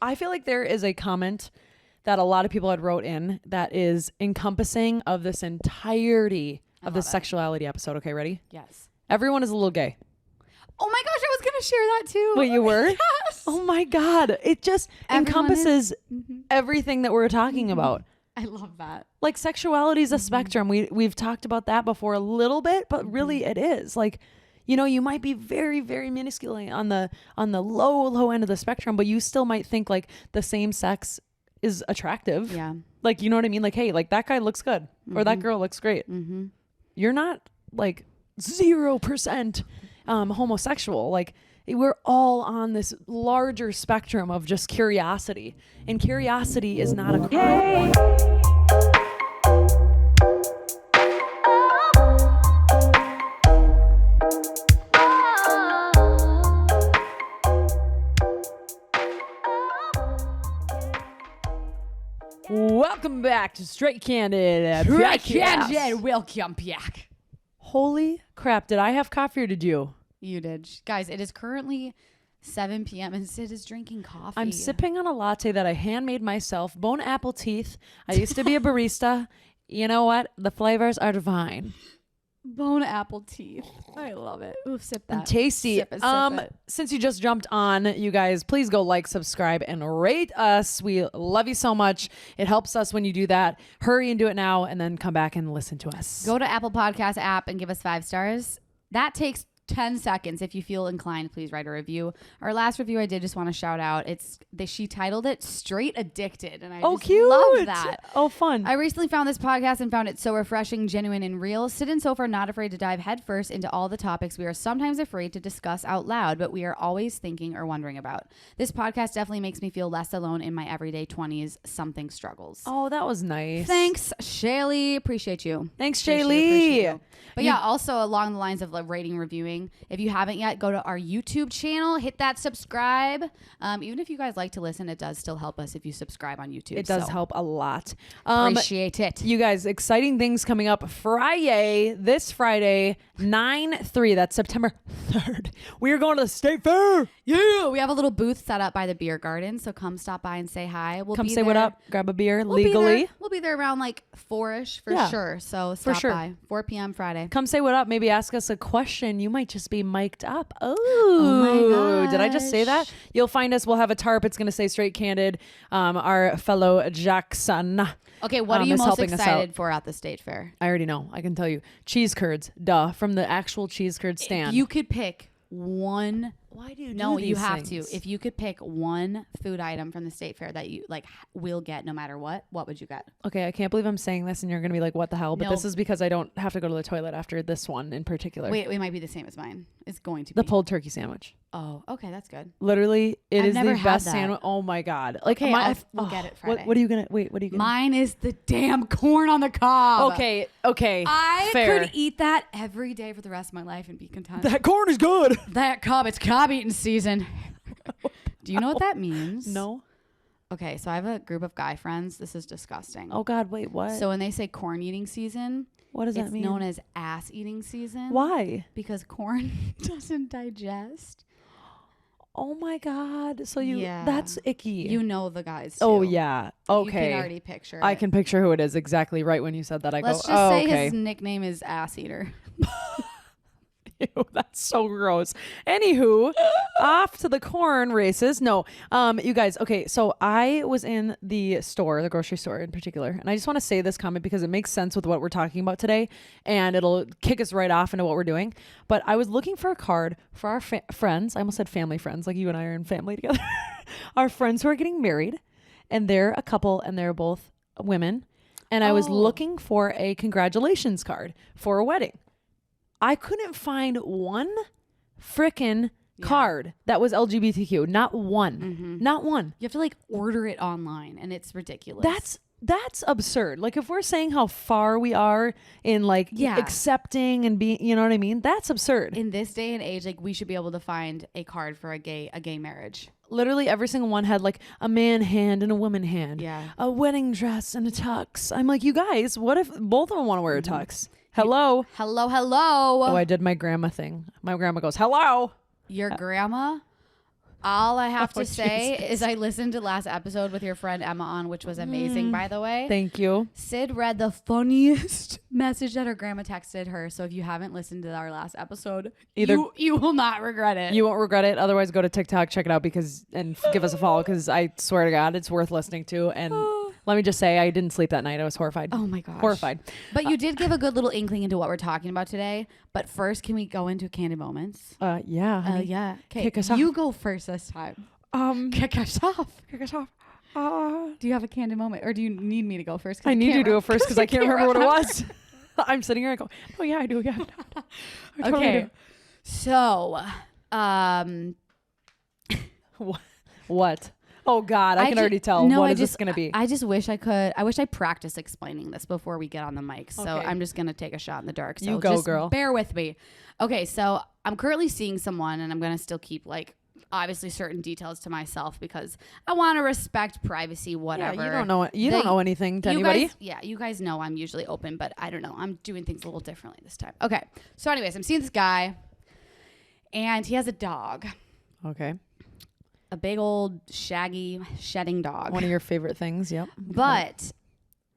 I feel like there is a comment that a lot of people had wrote in that is encompassing of this entirety of the sexuality episode. Okay, ready? Yes. Everyone is a little gay. Oh my gosh, I was going to share that too. Wait, you were? Yes. Oh my God. It just encompasses everything that we're talking about. I love that. Like sexuality is a spectrum. We've talked about that before a little bit, but really it is. Like, you know, you might be very, very minuscule on the low end of the spectrum, but you still might think like the same sex is attractive. Yeah. Like, you know what I mean? Like, hey, like that guy looks good or that girl looks great. You're not like 0% homosexual. Like, we're all on this larger spectrum of just curiosity, and curiosity is not a crime. Welcome back to Straight Candid. Straight Candid. Welcome back. Holy crap. Did I have coffee or did you? You did. Guys, it is currently 7 p.m. and Syd is drinking coffee. I'm sipping on a latte that I handmade myself. Bone apple teeth. I used to be a barista. You know what? The flavors are divine. Bone apple teeth. I love it. Ooh, sip that. And tasty. Sip it. Since you just jumped on, you guys, please go like, subscribe, and rate us. We love you so much. It helps us when you do that. Hurry and do it now, and then come back and listen to us. Go to Apple Podcast app and give us 5 stars. That takes 10 seconds. If you feel inclined, please write a review. Our last review I did just want to shout out. She titled it Straight Addicted, and I just cute. love that. Oh, fun. I recently found this podcast and found it so refreshing, genuine, and real. Syd and Soph are not afraid to dive headfirst into all the topics we are sometimes afraid to discuss out loud, but we are always thinking or wondering about. This podcast definitely makes me feel less alone in my everyday 20s something struggles. Oh, that was nice. Thanks, Shaylee. Appreciate you. Thanks, Shaylee. But yeah, also along the lines of like rating, reviewing, if you haven't yet, go to our YouTube channel, hit that subscribe. Even if you guys like to listen, it does still help us if you subscribe on YouTube. It does help a lot. Appreciate it. You guys, exciting things coming up this Friday, 9/3. That's September 3rd. We are going to the State Fair. Yeah, we have a little booth set up by the beer garden, so come stop by and say hi. We'll come be say there. What up, grab a beer legally. We'll be there around like 4-ish for sure. So stop by 4 p.m. Friday. Come say what up. Maybe ask us a question. You might just be mic'd up. Oh my gosh. Did I just say that? You'll find us. We'll have a tarp. It's going to say Straight Candid. Our fellow Jackson. Okay, what are you most excited for at the state fair? I already know. I can tell you. Cheese curds. Duh. From the actual cheese curd stand. If you could pick one. Why do you No, do you these have things? to. If you could pick one food item from the state fair that you like will get no matter what would you get? Okay, I can't believe I'm saying this and you're going to be like, what the hell? But this is because I don't have to go to the toilet after this one in particular. Wait, it might be the same as mine. It's going to be. The pulled turkey sandwich. Oh, okay, that's good. Literally, it is the best that. sandwich. Oh my God. Like, Okay, we'll get it Friday. What are you going to, what are you going to? Mine is the damn corn on the cob. Okay. I fair. could eat that every day for the rest of my life and be content. That corn is good. That cob, it's cob eating season. Do you know what that means? No. Okay, so I have a group of guy friends. This is disgusting. Oh God, wait, what? So when they say corn eating season, what does that mean? It's known as ass eating season. Why? Because corn doesn't digest. Oh my God. So that's icky. You know the guys too. Oh yeah. Okay. You can already picture it. I can picture who it is exactly right when you said that. Let's just say his nickname is Ass Eater. Ew, that's so gross. Anywho, off to the corn races. No, you guys. Okay, so I was in the store, the grocery store in particular, and I just want to say this comment because it makes sense with what we're talking about today, and it'll kick us right off into what we're doing. But I was looking for a card for our friends. I almost said family friends, like you and I are in family together. Our friends who are getting married, and they're a couple, and they're both women. And I was looking for a congratulations card for a wedding. I couldn't find one frickin' card that was LGBTQ. Not one. Mm-hmm. Not one. You have to like order it online and it's ridiculous. That's absurd. Like if we're saying how far we are in like accepting and being, you know what I mean? That's absurd. In this day and age, like we should be able to find a card for a gay marriage. Literally every single one had like a man hand and a woman hand. Yeah. A wedding dress and a tux. I'm like, you guys, what if both of them want to wear a tux? Hello. Hello. Oh, I did my grandma thing. My grandma goes, hello. Your grandma? All I have Oh, to say Jesus. is I listened to last episode with your friend Emma on, which was amazing, by the way. Thank you. Syd read the funniest message that her grandma texted her. So if you haven't listened to our last episode, Either you will not regret it. you won't regret it. Otherwise, go to TikTok, check it out and give us a follow because I swear to God, it's worth listening to. And let me just say, I didn't sleep that night. I was horrified. Oh my gosh. Horrified. But you did give a good little inkling into what we're talking about today. But first, can we go into candid moments? Yeah. honey. Yeah. Okay. Kick us off. You go first this time. Kick us off. Kick us off. Do you have a candid moment, or do you need me to go first? I need you to go first because I can't remember what it was. I'm sitting here and go, oh yeah, I do. Yeah. I totally Okay. do. So, What? Oh God, I can already tell. No, What is this gonna be? I just wish I could. I wish I practiced explaining this before we get on the mic. So Okay. I'm just gonna take a shot in the dark. So You go, just girl. Bear with me. Okay, so I'm currently seeing someone, and I'm gonna still keep obviously certain details to myself because I want to respect privacy. Whatever. Yeah, you don't know. You don't know anything to anybody. You guys know I'm usually open, but I don't know. I'm doing things a little differently this time. Okay. So, anyways, I'm seeing this guy, and he has a dog, Okay. a big old shaggy shedding dog. One of your favorite things. Yep. But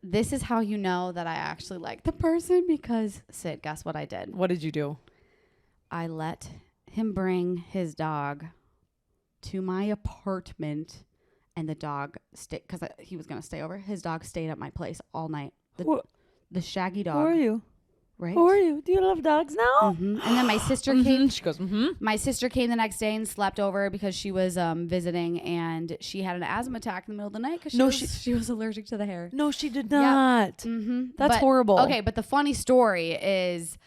this is how you know that I actually like the person because, Syd, guess what I did? What did you do? I let him bring his dog to my apartment, and the dog stayed because he was going to stay over. His dog stayed at my place all night. The shaggy dog. Who are you? Right? Who are you? Do you love dogs now? And then my sister came. She goes, My sister came the next day and slept over because she was visiting, and she had an asthma attack in the middle of the night because she was allergic to the hair. No, she did not. That's horrible. Okay, but the funny story is,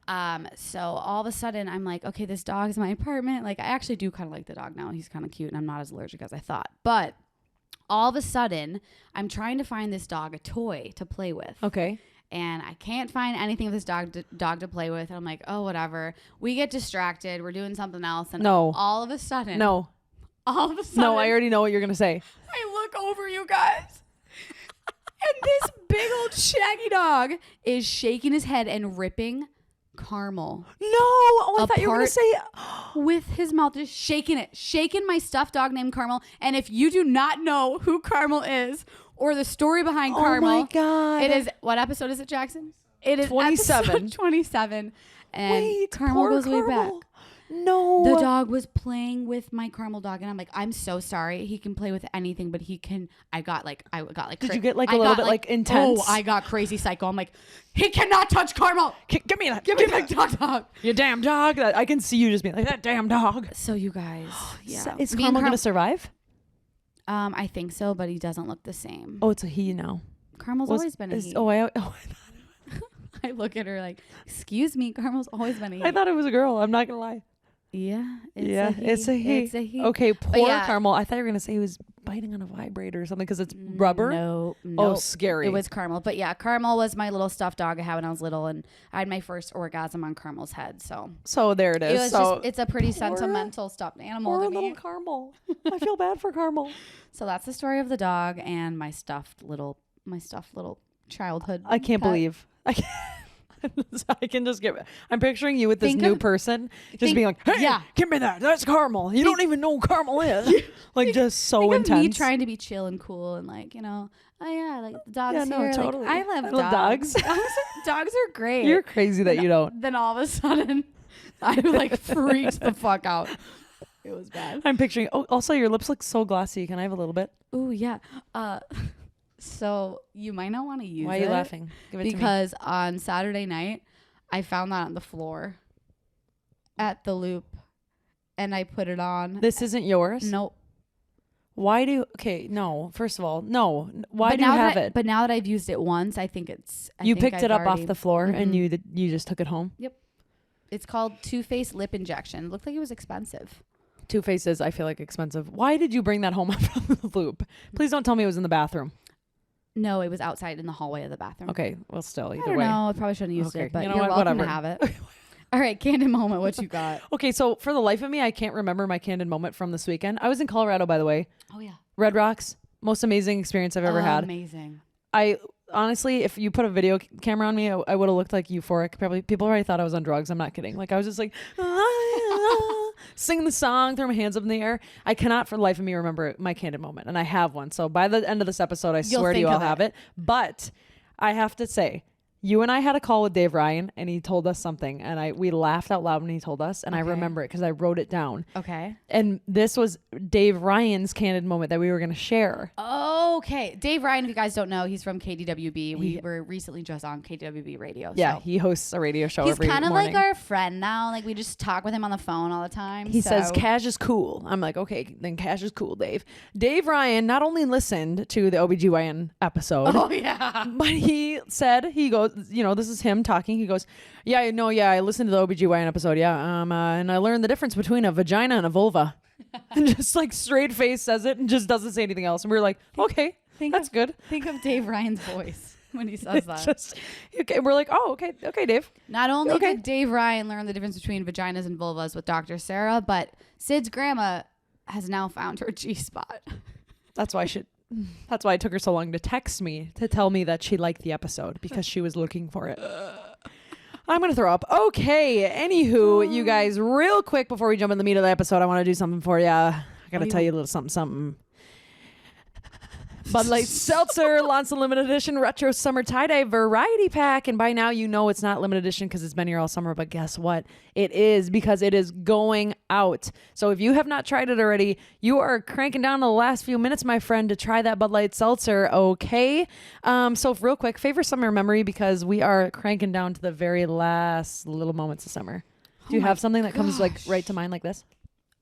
so all of a sudden I'm like, okay, this dog's in my apartment. Like, I actually do kind of like the dog now. He's kind of cute, and I'm not as allergic as I thought. But all of a sudden, I'm trying to find this dog a toy to play with. Okay. And I can't find anything with this dog to play with. And I'm like, oh, whatever. We get distracted. We're doing something else. And all of a sudden. No, I already know what you're going to say. I look over, you guys. And this big old shaggy dog is shaking his head and ripping Carmel. No. Oh, I thought you were going to say. With his mouth, just shaking my stuffed dog named Carmel. And if you do not know who Carmel is or the story behind Carmel, oh my God. it is, what episode is it, Jackson? It is 27. episode 27. And Wait, Carmel goes way back. Carmel. No. The dog was playing with my Carmel dog, and I'm like, I'm so sorry. He can play with anything, but he can. I got like. Did you get like a little bit like intense? Oh, I got crazy psycho. I'm like, he cannot touch Carmel. Give me that. Give me that dog. You damn dog. I can see you just being like that damn dog. So you guys, yeah. Is Carmel going to survive? I think so, but he doesn't look the same. Oh, it's a he now. Carmel's always been a he. I look at her like, excuse me, Carmel's always been a he. I thought it was a girl. I'm not going to lie. Yeah, it's a he. It's a he. Okay, poor Carmel. I thought you were going to say he was biting on a vibrator or something because it's rubber. No. Oh, scary. It was Carmel. But yeah, Carmel was my little stuffed dog I had when I was little, and I had my first orgasm on Carmel's head. So there it is. It's a pretty sentimental stuffed animal poor to me. little Carmel. I feel bad for Carmel. So that's the story of the dog and my stuffed little childhood. I can't believe. I can just I'm picturing you with this new person just being like, hey, give me that. That's Carmel. You don't even know who Carmel is. Like, just so intense. Me trying to be chill and cool and like, oh yeah, like the dogs here. No, totally. Like, I love dogs. Dogs are great. You're crazy that you don't. Then all of a sudden, I like freaked the fuck out. It was bad. I'm picturing. Oh, also your lips look so glossy. Can I have a little bit? Oh yeah. So you might not want to use it. Why are you laughing? Give it because on Saturday night, I found that on the floor at the Loop, and I put it on. This isn't yours? Nope. Why do? Okay, no. First of all, no. Why do you have it? But now that I've used it once, I think it's. You picked it up off the floor and you just took it home. Yep. It's called Too Faced Lip Injection. It looked like it was expensive. Too Faced is, I feel like, expensive. Why did you bring that home from the Loop? Please don't tell me it was in the bathroom. No, it was outside in the hallway of the bathroom. Okay, well, still, either I don't way. know. I probably shouldn't have used it, but you know you're what? welcome Whatever. to have it. All right, candid moment. What you got? Okay, so for the life of me, I can't remember my candid moment from this weekend. I was in Colorado, by the way. Oh, yeah. Red Rocks. Most amazing experience I've ever had. Amazing. I honestly, if you put a video camera on me, I would have looked like euphoric. Probably people already thought I was on drugs. I'm not kidding. Like I was just like, sing the song, throw my hands up in the air. I cannot for the life of me remember my candid moment, and I have one. So by the end of this episode, I swear to you, I'll have it. But I have to say, you and I had a call with Dave Ryan, and he told us something, and we laughed out loud when he told us, and I remember it because I wrote it down. Okay. And this was Dave Ryan's candid moment that we were going to share. Okay. Dave Ryan, if you guys don't know, he's from KDWB. We were recently just on KDWB radio. Yeah, so. he hosts a radio show He's every morning. kind of like our friend now. Like, we just talk with him on the phone all the time. He says, Cash is cool. I'm like, okay, then Cash is cool, Dave. Dave Ryan not only listened to the OBGYN episode. Oh, yeah. But he said, he goes, this is him talking. He goes, I listened to the OBGYN episode. Yeah. And I learned the difference between a vagina and a vulva. And just like straight face says it and just doesn't say anything else. And we were like, okay, that's good. Think of Dave Ryan's voice when he says that. Okay. We're like, oh, okay, Dave. Not only did Dave Ryan learn the difference between vaginas and vulvas with Dr. Sarah, but Syd's grandma has now found her G-spot. That's why it took her so long to text me to tell me that she liked the episode, because she was looking for it. I'm going to throw up. Okay. Anywho, you guys, real quick before we jump in the meat of the episode, I want to do something for you. I got to tell you a little something. Bud Light Seltzer launched a limited edition retro summer tie-dye variety pack. And by now, you know it's not limited edition because it's been here all summer. But guess what? It is, because it is going out. So if you have not tried it already, you are cranking down the last few minutes, my friend, to try that Bud Light Seltzer. Okay. So real quick, favorite summer memory, because we are cranking down to the very last little moments of summer. Do you have something that comes like right to mind like this?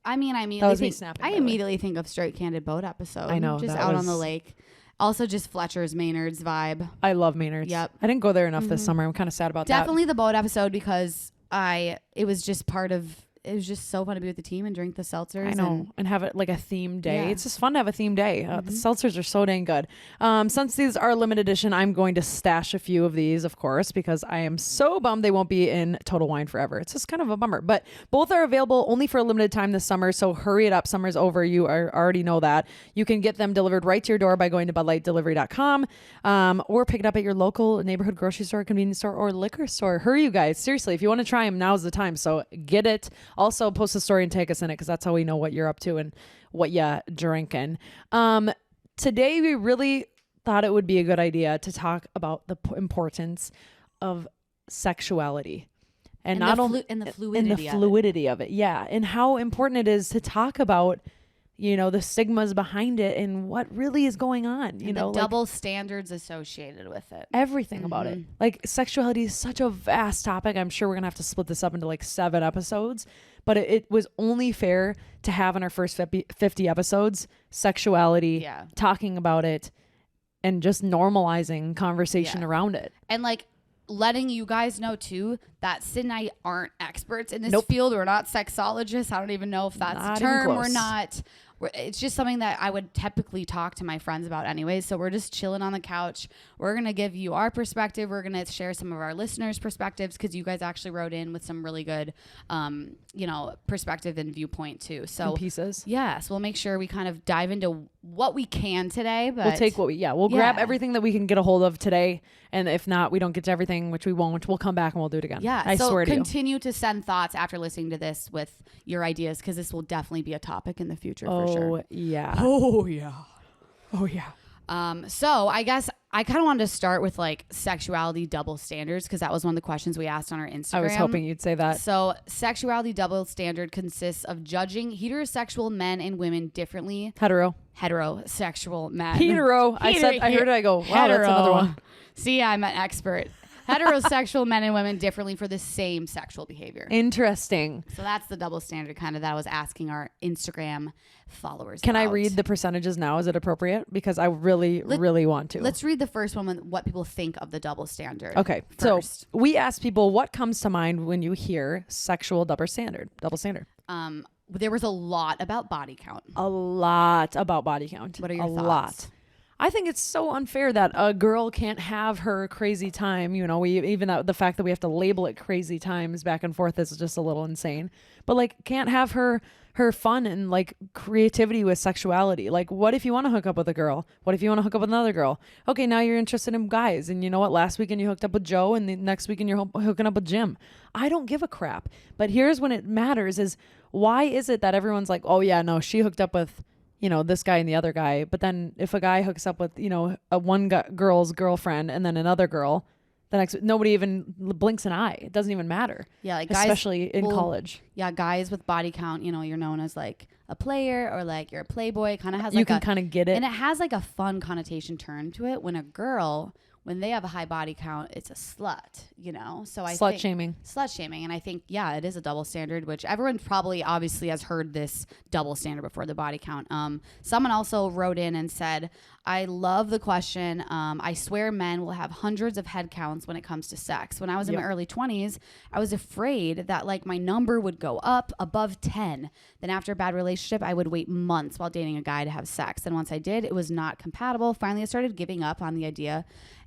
I immediately think of Straight Candid boat episode. I know. Just out on the lake. Also just Fletcher's Maynard's vibe. I love Maynard's. Yep. I didn't go there enough this summer. I'm kind of sad about that. Definitely the boat episode, because it was just so fun to be with the team and drink the seltzers. I know. And have it like a themed day. Yeah. It's just fun to have a themed day. The seltzers are so dang good. Since these are limited edition, I'm going to stash a few of these, of course, because I am so bummed they won't be in Total Wine forever. It's just kind of a bummer. But both are available only for a limited time this summer, so hurry it up. Summer's over. You already know that. You can get them delivered right to your door by going to budlightdelivery.com, or pick it up at your local neighborhood grocery store, convenience store, or liquor store. Hurry, you guys. Seriously, if you want to try them, now's the time. So get it. Also, post a story and take us in it, because that's how we know what you're up to and what you drinking. Today we really thought it would be a good idea to talk about the importance of sexuality and not only the fluidity of it. Yeah, and how important it is to talk about the stigmas behind it and what really is going on. The double standards associated with it. Everything about it. Like, sexuality is such a vast topic. I'm sure we're going to have to split this up into like 7 episodes. But it was only fair to have in our first 50 episodes sexuality, talking about it, and just normalizing conversation around it. And like letting you guys know too that Syd and I aren't experts in this field. We're not sexologists. I don't even know if that's a term. We're not. It's just something that I would typically talk to my friends about anyways. So we're just chilling on the couch. We're going to give you our perspective. We're going to share some of our listeners' perspectives, because you guys actually wrote in with some really good, perspective and viewpoint too. So pieces. Yes. We'll make sure we kind of dive into what we can today, but we'll take we'll grab everything that we can get a hold of today. And if not, we don't get to everything, which we won't, we'll come back and we'll do it again. Yeah. I swear to you. Continue to send thoughts after listening to this with your ideas, because this will definitely be a topic in the future for sure. Oh, yeah. Oh, yeah. Oh, yeah. So I guess I kind of wanted to start with like sexuality double standards, because that was one of the questions we asked on our Instagram. I was hoping you'd say that. So sexuality double standard consists of judging heterosexual men and women differently. Heterosexual men. I heard it. I go, wow, that's another one. See, I'm an expert. Heterosexual men and women differently for the same sexual behavior. Interesting. So that's the double standard kind of that I was asking our Instagram followers Can about. I read the percentages now? Is it appropriate? Because I really want to. Let's read the first one with what people think of the double standard. Okay. First. So we asked people what comes to mind when you hear sexual double standard. There was a lot about body count. A lot about body count. What are your thoughts? A lot. I think it's so unfair that a girl can't have her crazy time. The fact that we have to label it crazy times back and forth is just a little insane. But like, can't have her her fun and like creativity with sexuality. Like, what if you want to hook up with a girl? What if you want to hook up with another girl? Okay, now you're interested in guys, and you know what? Last weekend you hooked up with Joe, and the next weekend you're hooking up with Jim. I don't give a crap. But here's when it matters: is why is it that everyone's like, oh yeah, no, she hooked up with, you know, this guy and the other guy. But then if a guy hooks up with, you know, girl's girlfriend and then another girl, the next, nobody even blinks an eye. It doesn't even matter. Yeah, like guys, especially in college. Yeah, guys with body count, you know, you're known as like a player or like you're a playboy. Kind of has You like can kind of get it. and it has like a fun connotation turn to it. When a girl, when they have a high body count, it's a slut, you know? So I think slut shaming. And I think, yeah, it is a double standard, which everyone probably obviously has heard this double standard before, the body count. Someone also wrote in and said, I love the question. I swear men will have hundreds of head counts when it comes to sex. When I was in my early 20s, I was afraid that like my number would go up above 10. Then after a bad relationship, I would wait months while dating a guy to have sex. And once I did, it was not compatible. Finally, I started giving up on the idea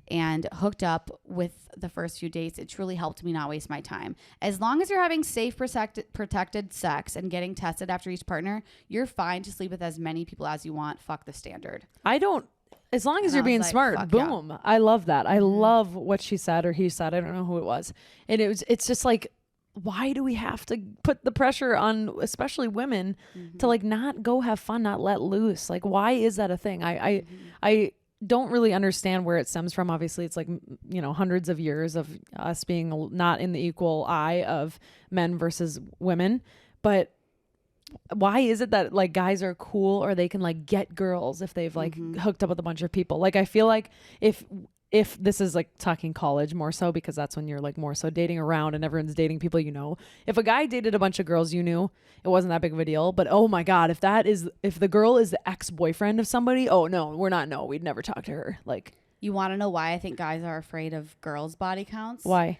and hooked up with the first few dates. It truly helped me not waste my time. As long as you're having safe, protected sex and getting tested after each partner, you're fine to sleep with as many people as you want. Fuck the standard. As long as you're being smart, boom. Yeah. I love that. I love what she said or he said. I don't know who it was. And it's just like, why do we have to put the pressure on, especially women, to like not go have fun, not let loose? Like, why is that a thing? I don't really understand where it stems from. Obviously, it's like, you know, hundreds of years of us being not in the equal eye of men versus women. But why is it that like guys are cool or they can like get girls if they've like hooked up with a bunch of people? Like, I feel like if this is like talking college more so, because that's when you're like more so dating around and everyone's dating people, you know, if a guy dated a bunch of girls, you knew it wasn't that big of a deal. But oh my God, if the girl is the ex-boyfriend of somebody, oh no, we'd never talk to her. Like, you want to know why I think guys are afraid of girls' body counts? Why?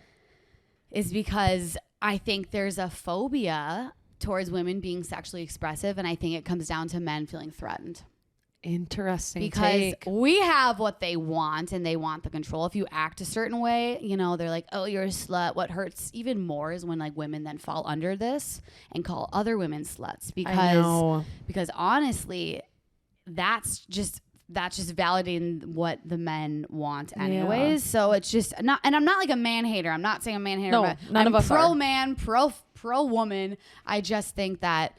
Is because I think there's a phobia towards women being sexually expressive, and I think it comes down to men feeling threatened. Interesting. Because we have what they want, and they want the control. If you act a certain way, you know, they're like, oh, you're a slut. What hurts even more is when like women then fall under this and call other women sluts, because honestly, that's just validating what the men want anyways. Yeah. So it's just not, and I'm not like a man hater. I'm not saying I'm a man hater. No, but none of us pro are. Man, pro woman. I just think that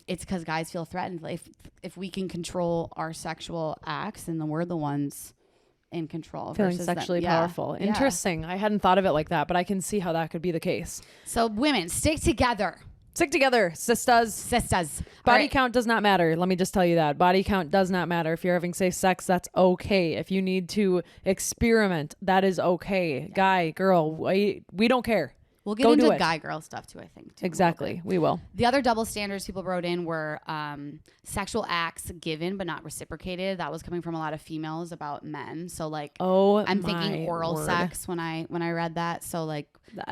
it's because guys feel threatened. Like if we can control our sexual acts, then we're the ones in control. Feeling sexually powerful. Yeah. Interesting. I hadn't thought of it like that, but I can see how that could be the case. So women, stick together. Stick together, sisters. Body count does not matter. Let me just tell you that. Body count does not matter. If you're having safe sex, that's okay. If you need to experiment, that is okay. Yeah. Guy, girl, we don't care. We'll get into guy-girl stuff too, I think. Exactly. We will. The other double standards people wrote in were sexual acts given but not reciprocated. That was coming from a lot of females about men. So like, I'm thinking oral sex when I read that. So like,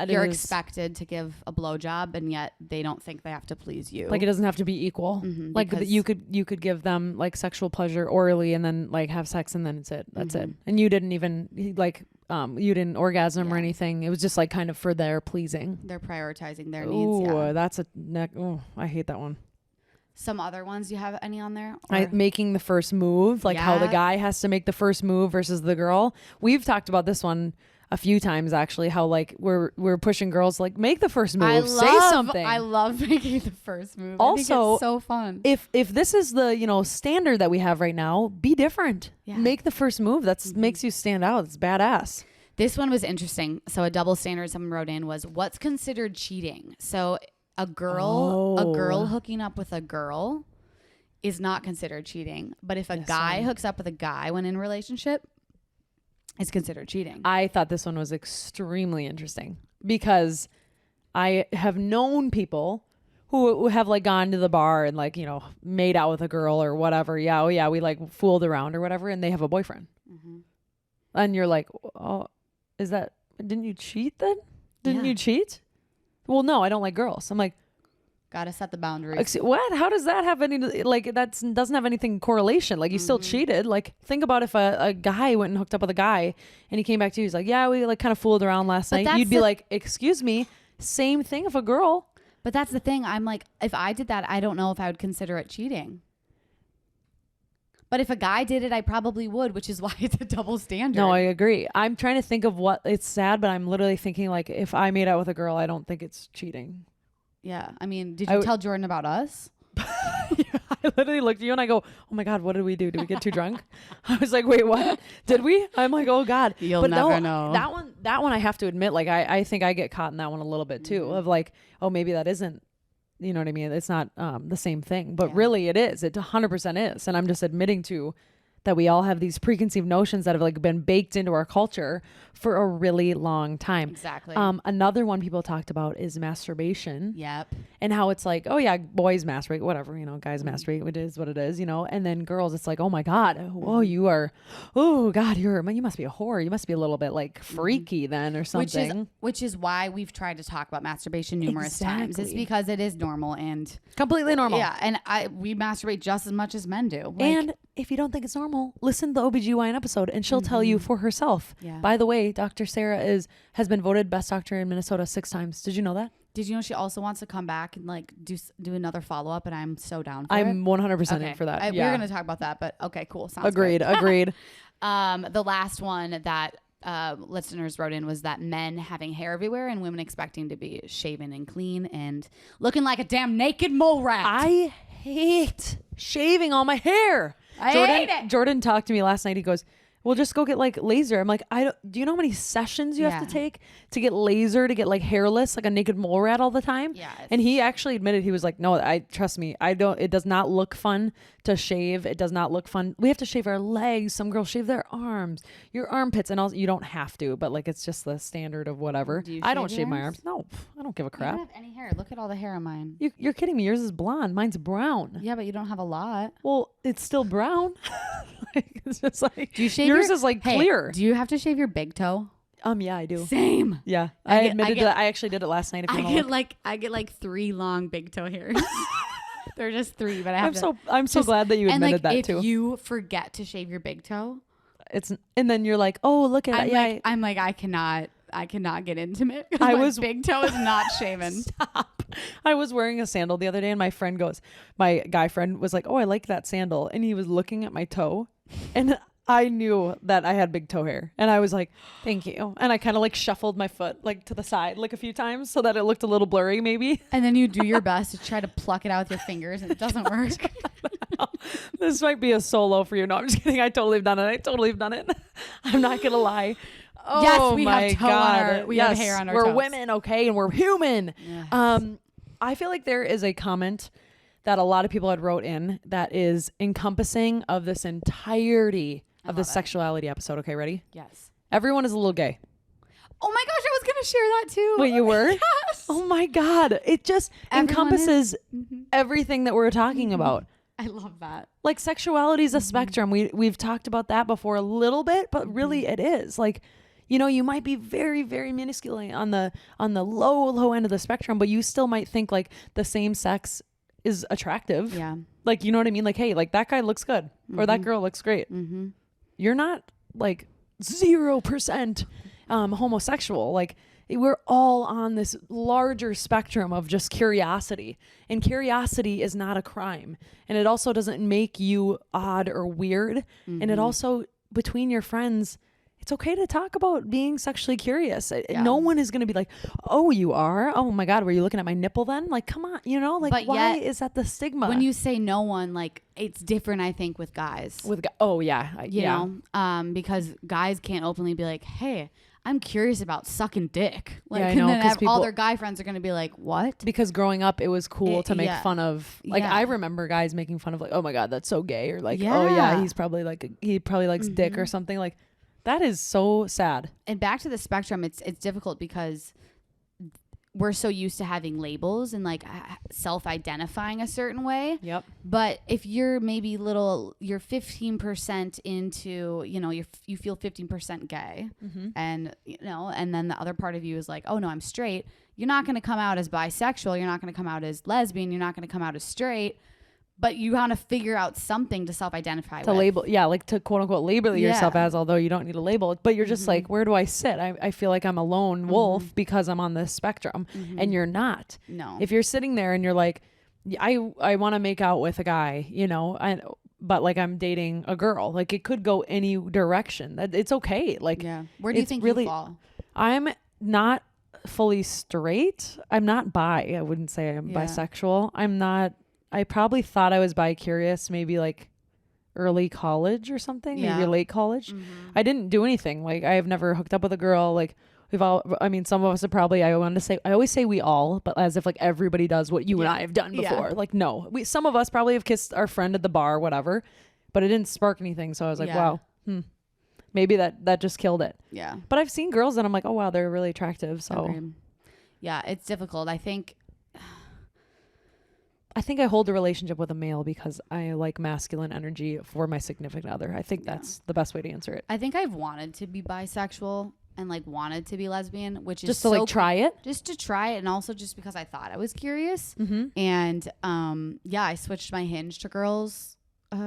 you're expected to give a blowjob, and yet they don't think they have to please you. Like, it doesn't have to be equal. Like you could give them like sexual pleasure orally, and then like have sex, and then it's it. That's it. And you didn't even like. You didn't orgasm or anything. It was just like kind of for their pleasing. They're prioritizing their needs. Oh, that's a neck. Oh, I hate that one. Some other ones, you have any on there? Making the first move, like how the guy has to make the first move versus the girl. We've talked about this one a few times actually, how like we're pushing girls like make the first move, say something. I love making the first move. Also, I think it's so fun. If this is the, you know, standard that we have right now, be different. Yeah. Make the first move. That's makes you stand out. It's badass. This one was interesting. So a double standard someone wrote in was, what's considered cheating? So a girl hooking up with a girl is not considered cheating. But if a guy hooks up with a guy when in a relationship, it's considered cheating. I thought this one was extremely interesting because I have known people who have like gone to the bar and like, you know, made out with a girl or whatever. Yeah. Oh yeah. We like fooled around or whatever. And they have a boyfriend. And you're like, oh, didn't you cheat then? Didn't you cheat? Well, no, I don't like girls. I'm like, gotta set the boundaries. What? How does that have any, like, that doesn't have anything correlation. Like, you still cheated. Like, think about if a guy went and hooked up with a guy and he came back to you. He's like, yeah, we like kind of fooled around last night. You'd be like, excuse me, same thing if a girl. But that's the thing. I'm like, if I did that, I don't know if I would consider it cheating. But if a guy did it, I probably would, which is why it's a double standard. No, I agree. I'm trying to think of what it's sad, but I'm literally thinking like if I made out with a girl, I don't think it's cheating. Yeah. I mean, did you tell Jordan about us? I literally looked at you and I go, oh my God, what did we do? Did we get too drunk? I was like, wait, what? Did we? I'm like, oh God. You'll never know. That one I have to admit, like I think I get caught in that one a little bit too, of like, oh, maybe that isn't, you know what I mean? It's not the same thing, but really it is. It 100% is. And I'm just admitting to that we all have these preconceived notions that have like been baked into our culture for a really long time. Exactly. Another one people talked about is masturbation. Yep. And how it's like, oh yeah, boys masturbate, whatever, you know, guys masturbate, it is what it is, you know. And then girls, it's like, oh my God, oh you are, oh God, you must be a whore. You must be a little bit like freaky then or something. Which is why we've tried to talk about masturbation numerous times. It's because it is normal and completely normal. Yeah, and we masturbate just as much as men do. Like, and if you don't think it's normal, listen to the OBGYN episode and she'll tell you for herself. Yeah. By the way, Dr. Sarah has been voted best doctor in Minnesota 6 times. Did you know that? Did you know she also wants to come back and like do another follow up? And I'm so down for I'm it. 100% in for that. We're gonna talk about that, but okay, cool. Sounds agreed. good. Agreed. The last one that listeners wrote in was that men having hair everywhere and women expecting to be shaven and clean and looking like a damn naked mole rat. I hate shaving all my hair. I hate it. Jordan talked to me last night. He goes, well, just go get like laser. I'm like, do you know how many sessions you have to take to get laser, to get like hairless, like a naked mole rat all the time? Yeah. And he actually admitted, he was like, no, trust me. It does not look fun to shave. It does not look fun. We have to shave our legs. Some girls shave their arms, your armpits, and also you don't have to, but like, it's just the standard of whatever. I don't shave my arms. No, I don't give a crap. I don't have any hair. Look at all the hair on mine. You're kidding me. Yours is blonde. Mine's brown. Yeah, but you don't have a lot. Well, it's still brown. Like, it's just like, do you shave yours is like clear. Do you have to shave your big toe? Yeah, I do. Same. Yeah. I admitted that. I actually did it last night. I get like 3 long big toe hairs. They're just 3, but I'm so glad that you admitted that too. If you forget to shave your big toe, and then you're like, oh, look at it. I'm like, I cannot get intimate. My big toe is not shaven. Stop. I was wearing a sandal the other day and my guy friend was like, oh, I like that sandal. And he was looking at my toe and I knew that I had big toe hair and I was like, thank you. And I kind of like shuffled my foot like to the side like a few times so that it looked a little blurry maybe. And then you do your best to try to pluck it out with your fingers and it doesn't work. This might be a solo for you. No, I'm just kidding. I totally have done it. I'm not going to lie. Oh, yes, we my have toe God. we have hair on our toes. We're women, okay, and we're human. Yes. I feel like there is a comment that a lot of people had wrote in that is encompassing of this entirety of the sexuality episode. Okay, ready? Yes. Everyone is a little gay. Oh my gosh, I was going to share that too. Wait, you were? Yes. Oh my God. It just encompasses everything that we're talking about. I love that. Like sexuality is a spectrum. We've talked about that before a little bit, but really it is. Like, you know, you might be very, very minuscule on the low end of the spectrum, but you still might think like the same sex is attractive. Yeah. Like, you know what I mean? Like, hey, like that guy looks good or that girl looks great. Mm-hmm. You're not like 0% homosexual. Like we're all on this larger spectrum of just curiosity, and curiosity is not a crime. And it also doesn't make you odd or weird. Mm-hmm. And it also, between your friends, it's okay to talk about being sexually curious. Yeah. No one is going to be like, oh, you are? Oh my God, were you looking at my nipple then? Like, come on, you know, like, but why is that the stigma? When you say no one, like, it's different, I think, with guys. Oh yeah. You know, because guys can't openly be like, hey, I'm curious about sucking dick. Like, yeah, I know, and then all their guy friends are going to be like, what? Because growing up, it was cool to make fun of, like, I remember guys making fun of like, oh my God, that's so gay. Or like, oh yeah, he probably likes dick or something. Like, that is so sad. And back to the spectrum, it's difficult because we're so used to having labels and like self-identifying a certain way. Yep. But if you're maybe you're 15% into, you know, you feel 15% gay, and you know, and then the other part of you is like, oh no, I'm straight. You're not going to come out as bisexual. You're not going to come out as lesbian. You're not going to come out as straight. but you want to figure out something to self-identify to with. label, like to quote unquote label yourself as, although you don't need to label it, but you're just like, where do I sit? I feel like I'm a lone wolf because I'm on this spectrum, and you're not. No. If you're sitting there and you're like, I want to make out with a guy, but like I'm dating a girl, like it could go any direction. It's okay. Like, where do you think you fall? I'm not fully straight. I'm not bi. I wouldn't say I'm bisexual. I'm not. I probably thought I was bi-curious maybe like early college or something, maybe late college. I didn't do anything. Like I have never hooked up with a girl. Like some of us have probably, I always say we all, but as if like everybody does what you and I have done before. Like, no, some of us probably have kissed our friend at the bar, whatever, but it didn't spark anything. So I was like, wow, maybe that just killed it. Yeah. But I've seen girls and I'm like, oh wow, they're really attractive. So yeah, it's difficult. I think I hold a relationship with a male because I like masculine energy for my significant other. I think that's the best way to answer it. I think I've wanted to be bisexual and like wanted to be lesbian, which is just to like try it, and also just because I thought I was curious. And I switched my Hinge to girls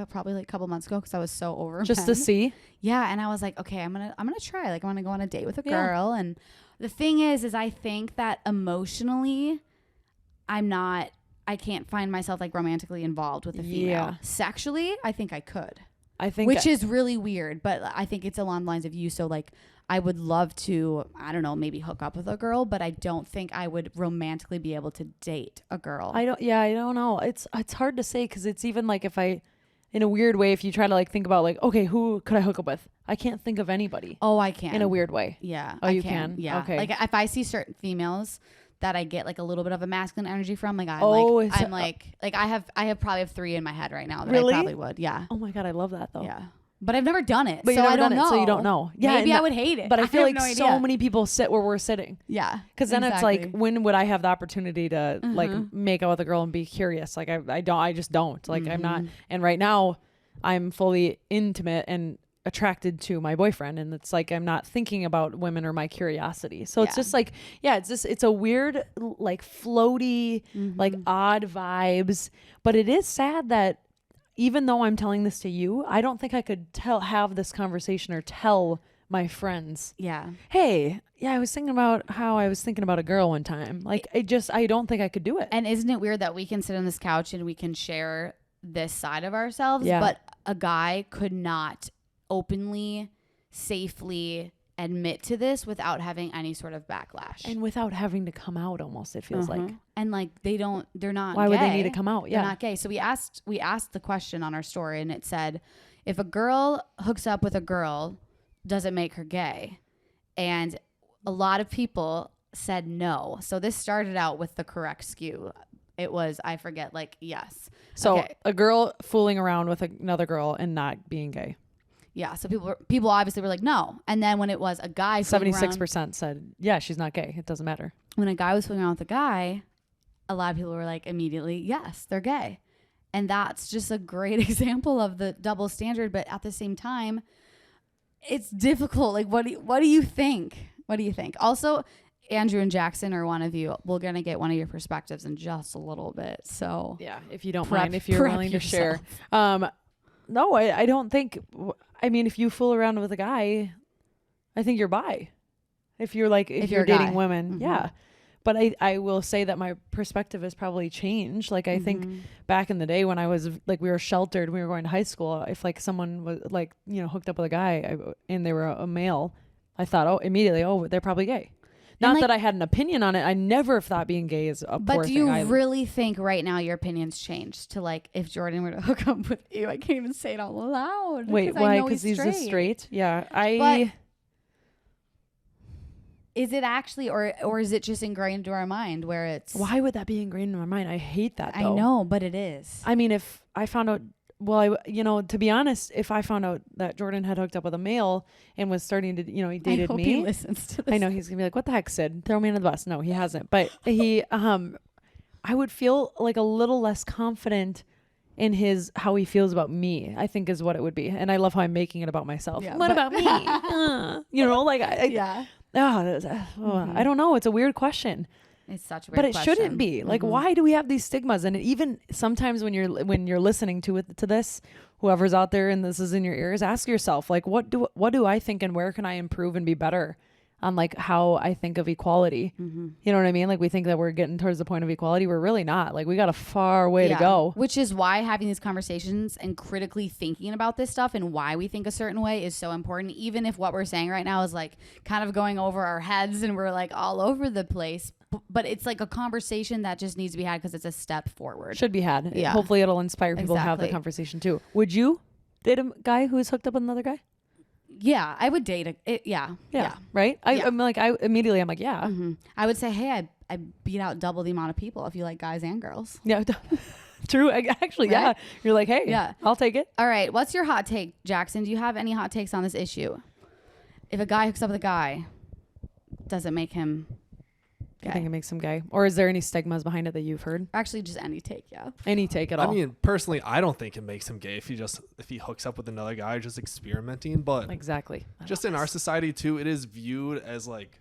probably like a couple months ago because I was so over just to see. Yeah, and I was like, okay, I'm gonna try. Like, I'm gonna go on a date with a girl, and the thing is I think that emotionally, I can't find myself like romantically involved with a female. Yeah. Sexually, I think I could. Which is really weird, but I think it's along the lines of you. So like, I would love to, I don't know, maybe hook up with a girl, but I don't think I would romantically be able to date a girl. I don't know. It's hard to say because it's even like in a weird way, if you try to like think about like, okay, who could I hook up with? I can't think of anybody. Oh, I can. In a weird way. Yeah. Oh, you can? Yeah. Okay. Like if I see certain females that I get like a little bit of a masculine energy from, like I probably have 3 in my head right now that I probably would. Yeah. Oh my God, I love that though. Yeah. But I've never done it. But so I don't know. So you don't know. Yeah. Maybe I would hate it. But I feel like so many people sit where we're sitting. Yeah. Because then it's like, when would I have the opportunity to like make out with a girl and be curious? Like I just don't. Like I'm not. And right now I'm fully intimate and attracted to my boyfriend, and it's like I'm not thinking about women or my curiosity. So it's just like, it's a weird like floaty like odd vibes, but it is sad that even though I'm telling this to you, I don't think I could have this conversation or tell my friends, hey, I was thinking about how I was thinking about a girl one time. Like I don't think I could do it. And isn't it weird that we can sit on this couch and we can share this side of ourselves, but a guy could not openly, safely admit to this without having any sort of backlash and without having to come out, almost, it feels like. And like they're not why gay. would they need to come out? They're not gay. So we asked the question on our story, and it said, if a girl hooks up with a girl, does it make her gay? And a lot of people said no. So this started out with the correct skew. It was, I forget, like, yes. So a girl fooling around with another girl and not being gay. Yeah, so people obviously were like, no. And then when it was a guy, 76% said, yeah, she's not gay. It doesn't matter. When a guy was fooling around with a guy, a lot of people were like, immediately, yes, they're gay. And that's just a great example of the double standard. But at the same time, it's difficult. Like, what do you think? What do you think? Also, Andrew and Jackson are one of you. We're going to get one of your perspectives in just a little bit. So yeah, if you don't mind, if you're willing to share. No, I don't think, I mean, if you fool around with a guy, I think you're bi. If you're dating women, yeah. But I will say that my perspective has probably changed. Like, I think back in the day when I was like, we were sheltered, we were going to high school. If like someone was like, hooked up with a guy and they were a male, I thought, immediately, they're probably gay. Not that I had an opinion on it. I never thought being gay is a poor thing. But do you really think right now your opinion's changed to like, if Jordan were to hook up with you, I can't even say it out loud. Wait, why? Because he's just straight? Yeah. But is it actually, or is it just ingrained into our mind where it's... Why would that be ingrained in my mind? I hate that though. I know, but it is. I mean, if I found out... Well, to be honest, if I found out that Jordan had hooked up with a male and was starting to, he dated I hope me. He listens to this. I know he's gonna be like, "What the heck, Syd? Throw me under the bus." No, he hasn't. But he, I would feel like a little less confident in how he feels about me. I think is what it would be. And I love how I'm making it about myself. Yeah, what about me? I don't know. It's a weird question. It's such a weird but it question. shouldn't be. Like, why do we have these stigmas? And even sometimes when you're listening to this, whoever's out there and this is in your ears, ask yourself, like, what do I think and where can I improve and be better on, like, how I think of equality? You know what I mean? Like, we think that we're getting towards the point of equality. We're really not. Like, we got a far way to go. Which is why having these conversations and critically thinking about this stuff and why we think a certain way is so important. Even if what we're saying right now is like kind of going over our heads and we're like all over the place. But it's like a conversation that just needs to be had because it's a step forward. Should be had. Yeah. Hopefully it'll inspire people to have the conversation too. Would you date a guy who's hooked up with another guy? Yeah, I would date yeah. Right? I'm like, I immediately, I'm like, yeah. I would say, hey, I beat out double the amount of people if you like guys and girls. Yeah. True. Actually, Right? yeah. You're like, hey, I'll take it. All right. What's your hot take, Jackson? Do you have any hot takes on this issue? If a guy hooks up with a guy, does it make him gay? I think it makes him gay. Or is there any stigmas behind it that you've heard? Actually, just any take, yeah. Any take at all. I mean, personally, I don't think it makes him gay if he hooks up with another guy just experimenting. But exactly. Just in our society too, it is viewed as like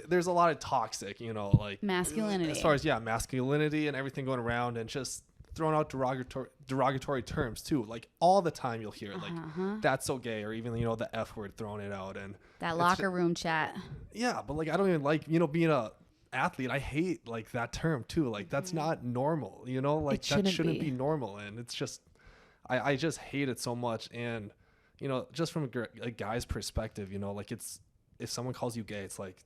there's a lot of toxic, like masculinity. As far as masculinity and everything going around, and just throwing out derogatory terms too. Like all the time you'll hear like that's so gay, or even the F word, throwing it out, and that locker room chat. Yeah, but like I don't even like being a athlete. I hate like that term too. Like that's not normal. Like that shouldn't be normal, and it's just I just hate it so much. And just from a guy's perspective, like it's, if someone calls you gay, it's like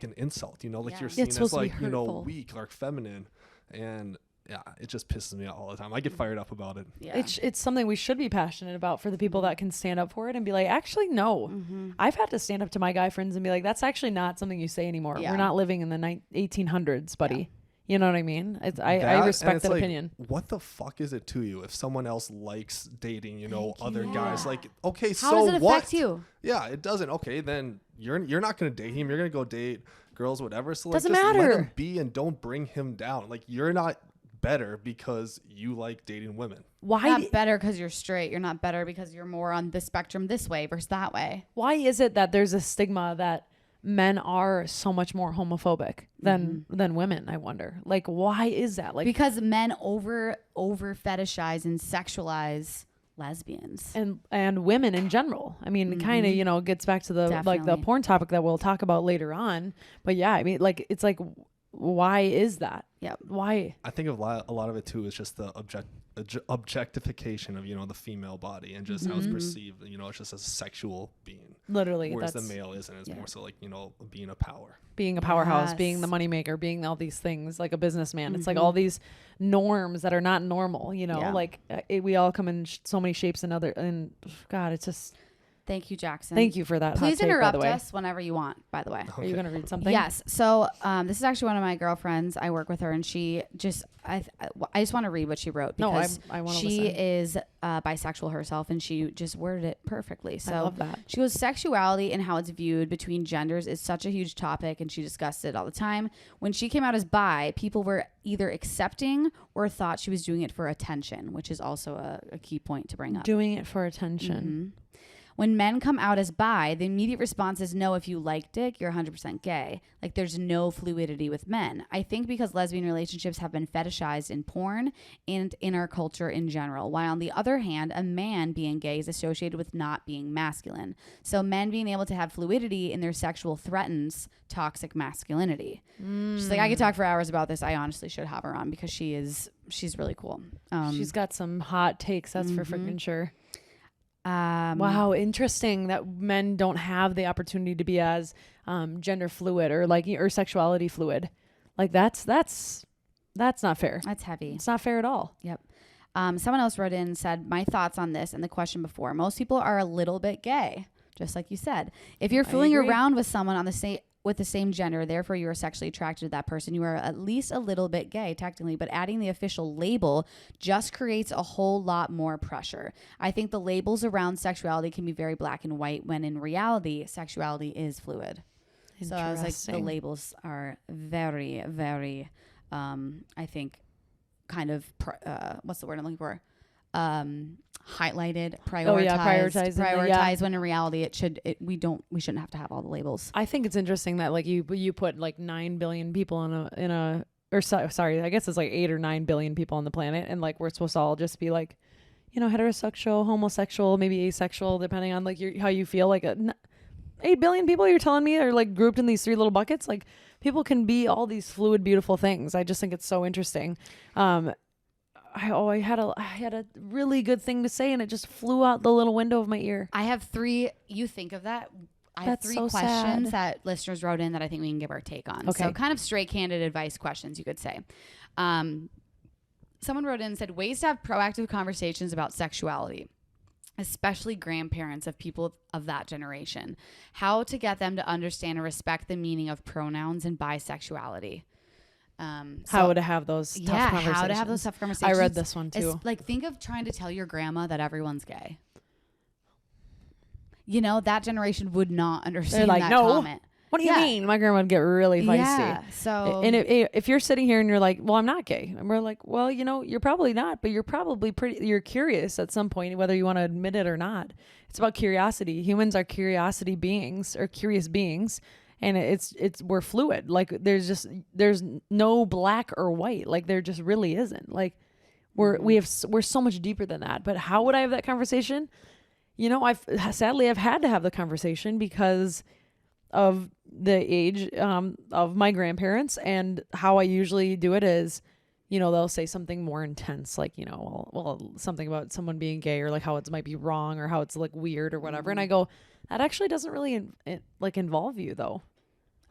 an insult. Like you're seen as like weak or feminine, and yeah, it just pisses me off all the time. I get fired up about it. Yeah. It's something we should be passionate about for the people that can stand up for it and be like, actually, no. I've had to stand up to my guy friends and be like, that's actually not something you say anymore. We're not living in the 1800s, buddy. Yeah. You know what I mean? I respect that opinion. What the fuck is it to you if someone else likes dating, other guys? Like, okay, how so does it affect you? Yeah, it doesn't. Okay, then you're not going to date him. You're going to go date girls, whatever. So like, doesn't just matter. let him be and don't bring him down. Like, you're not better because you like dating women. Why? You're not better because you're straight. You're not better because you're more on the spectrum this way versus that way. Why is it that there's a stigma that men are so much more homophobic than women? I wonder. Like, why is that? Like, because men over fetishize and sexualize lesbians and women in general. I mean, it kind of gets back to the like the porn topic that we'll talk about later on. But yeah, I mean, like, it's like, why is that? Yeah. Why? I think a lot of it too is just the objectification of the female body, and just how it's perceived. It's just a sexual being. Literally, whereas the male isn't. It's more so like being a powerhouse, being the moneymaker, being all these things, like a businessman. It's like all these norms that are not normal. Like we all come in so many shapes and God, it's just. Thank you, Jackson. Thank you for that. Please interrupt us whenever you want, by the way. Okay. Are you going to read something? Yes. So this is actually one of my girlfriends. I work with her, and she just, I just want to read what she wrote. Because I want to she listen. is bisexual herself, and she just worded it perfectly. So I love that. She goes, sexuality and how it's viewed between genders is such a huge topic, and she discussed it all the time. When she came out as bi, people were either accepting or thought she was doing it for attention, which is also a key point to bring up. Doing it for attention. When men come out as bi, the immediate response is, no, if you like dick, you're 100% gay. Like, there's no fluidity with men. I think because lesbian relationships have been fetishized in porn and in our culture in general, while on the other hand, a man being gay is associated with not being masculine. So men being able to have fluidity in their sexual threatens toxic masculinity. She's like, I could talk for hours about this. I honestly should have her on because she's really cool. She's got some hot takes, that's for freaking sure. Wow, interesting that men don't have the opportunity to be as gender fluid or sexuality fluid. Like that's not fair. That's heavy. It's not fair at all. Yep. Someone else wrote in and said, my thoughts on this and the question before. Most people are a little bit gay, just like you said. If you're fooling around with someone on with the same gender, therefore you are sexually attracted to that person, you are at least a little bit gay technically, but adding the official label just creates a whole lot more pressure. I think the labels around sexuality can be very black and white, when in reality sexuality is fluid. So I was like, the labels are very, very I think kind of what's the word I'm looking for, highlighted, prioritized, when in reality we shouldn't have to have all the labels. I think it's interesting that like you put like 9 billion people sorry, I guess it's like 8 or 9 billion people on the planet, and like we're supposed to all just be like, heterosexual, homosexual, maybe asexual, depending on like how you feel. Like 8 billion people, you're telling me, are like grouped in these 3 little buckets. Like people can be all these fluid, beautiful things. I just think it's so interesting. I had a really good thing to say, and it just flew out the little window of my ear. I have 3. You think of that. I have 3 questions that listeners wrote in that I think we can give our take on. Okay. So kind of straight, candid advice questions, you could say. Someone wrote in and said, ways to have proactive conversations about sexuality, especially grandparents of people of that generation. How to get them to understand and respect the meaning of pronouns and bisexuality. How to have those tough conversations. How to have those tough conversations. I read this one too. Like think of trying to tell your grandma that everyone's gay. That generation would not understand that comment. What do you mean? My grandma would get really feisty. Yeah. So, and if you're sitting here and you're like, well, I'm not gay, and we're like, well, you're probably not, but you're probably you're curious at some point, whether you want to admit it or not. It's about curiosity. Humans are curious beings, and we're fluid. Like there's no black or white. Like there just really isn't. Like we're so much deeper than that. But how would I have that conversation? I've had to have the conversation because of the age of my grandparents, and how I usually do it is, they'll say something more intense, like, well, something about someone being gay, or like how it might be wrong, or how it's like weird or whatever. And I go, that actually doesn't really involve you though.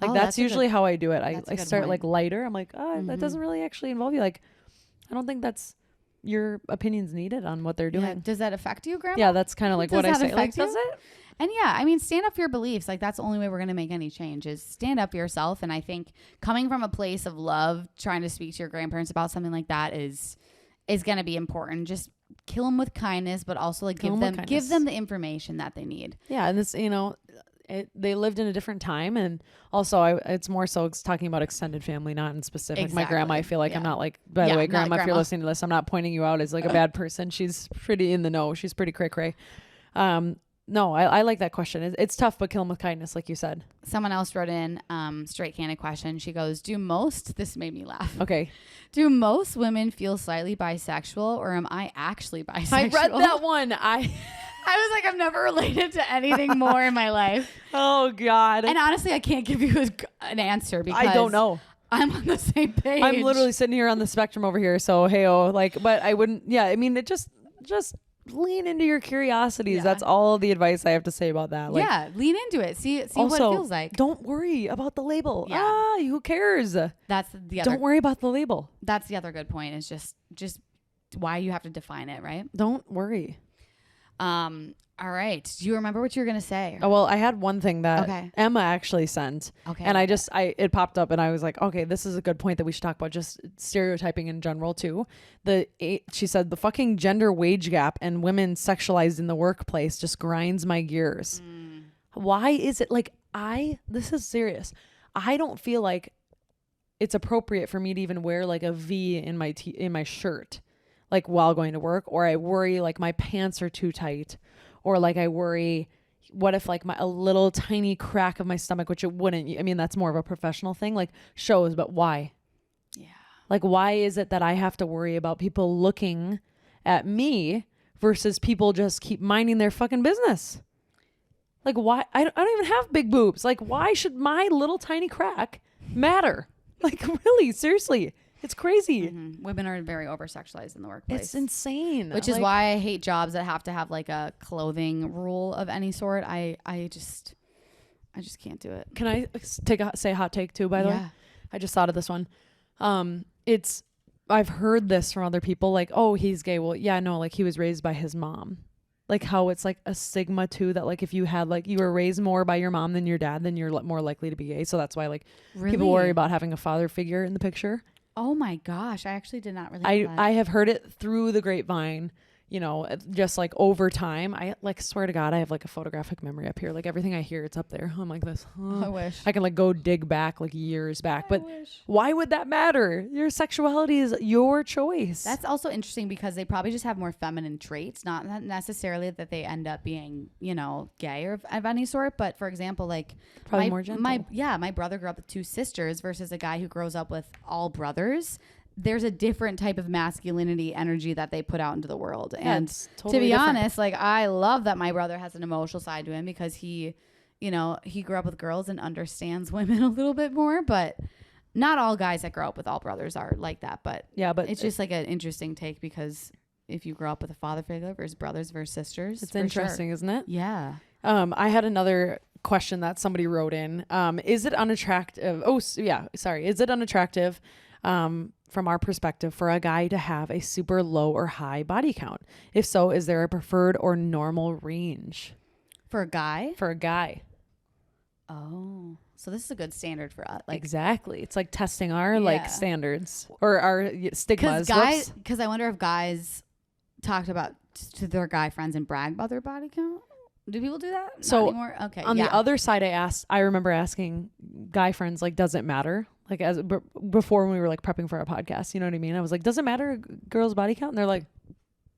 Like that's usually how I do it. I start like lighter. I'm like, that doesn't really actually involve you. Like, I don't think that's your opinion's needed on what they're doing. Yeah. Does that affect you, Grandma? Yeah, that's kind of like what I say. Like, does it? And yeah, I mean, stand up for your beliefs. Like that's the only way we're going to make any change is stand up for yourself. And I think coming from a place of love, trying to speak to your grandparents about something like that is going to be important. Just kill them with kindness, but also like give them the information that they need. Yeah. And this, they lived in a different time. And also it's more so it's talking about extended family, not in specific. Exactly. My grandma, I feel like I'm not like, by the way, grandma, if you're listening to this, I'm not pointing you out as like a bad person. She's pretty in the know. She's pretty cray-cray. No, I like that question. It's tough, but kill them with kindness, like you said. Someone else wrote in straight candid question. She goes, this made me laugh. Okay. Do most women feel slightly bisexual, or am I actually bisexual? I read that one. I was like, I've never related to anything more in my life. Oh, God. And honestly, I can't give you an answer because I don't know. I'm on the same page. I'm literally sitting here on the spectrum over here. So, hey-oh, like, but I wouldn't, yeah, I mean, it just lean into your curiosities. Yeah. That's all the advice I have to say about that. Like, yeah, lean into it. See also, what it feels like. Don't worry about the label. Yeah. Who cares? That's the other. Don't worry about the label. That's the other good point. Is just why you have to define it, right? Don't worry. All right. Do you remember what you were gonna say? Oh, well, I had one thing that Emma actually sent. Okay. And it popped up, and I was like, okay, this is a good point that we should talk about, just stereotyping in general too. She said the fucking gender wage gap and women sexualized in the workplace just grinds my gears. Why is it like this is serious. I don't feel like it's appropriate for me to even wear like a V in my shirt, like while going to work, or I worry like my pants are too tight. Or like I worry, what if like a little tiny crack of my stomach, which it wouldn't, I mean, that's more of a professional thing, like shows, but why? Yeah. Like, why is it that I have to worry about people looking at me versus people just keep minding their fucking business? Like, why? I don't even have big boobs. Like, why should my little tiny crack matter? Like, really, seriously. It's crazy. Mm-hmm. Women are very over-sexualized in the workplace. It's insane. Which is why I hate jobs that have to have like a clothing rule of any sort. I just can't do it. Can I say hot take too, by the way? I just thought of this one. I've heard this from other people, like, oh, he's gay. Well, yeah, no, like he was raised by his mom. Like how it's like a stigma too, that like if you had like you were raised more by your mom than your dad, then you're more likely to be gay. So that's why like people worry about having a father figure in the picture. Oh my gosh, I actually did not relate to that. I have heard it through the grapevine. you know, just like over time, I like swear to God, I have like a photographic memory up here. Like everything I hear, it's up there. I'm like this. I wish. I can like go dig back like years back. But why would that matter? Your sexuality is your choice. That's also interesting because they probably just have more feminine traits, not necessarily that they end up being, you know, gay or of any sort. But for example, like probably more gentle. My brother grew up with 2 sisters versus a guy who grows up with all brothers. There's a different type of masculinity energy that they put out into the world. Yeah, and totally to be different. honest, like I love that my brother has an emotional side to him because he, you know, he grew up with girls and understands women a little bit more, but not all guys that grow up with all brothers are like that. But yeah, but it's just like an interesting take because if you grow up with a father figure versus brothers versus sisters, it's interesting, isn't it? Yeah. I had another question that somebody wrote in. Is it unattractive? Is it unattractive? From our perspective, for a guy to have a super low or high body count? If so, is there a preferred or normal range For a guy? for a guy? Oh, so this is a good standard for us. Like Exactly. It's like testing our like Yeah. standards or our stigmas. Because I wonder if guys talked about to their guy friends and brag about their body count. Do people do that? Not So, anymore? Okay. On the other side, I remember asking guy friends, like, does it matter? Like before when we were like prepping for our podcast, you know what I mean? I was like, does it matter a girl's body count? And they're like,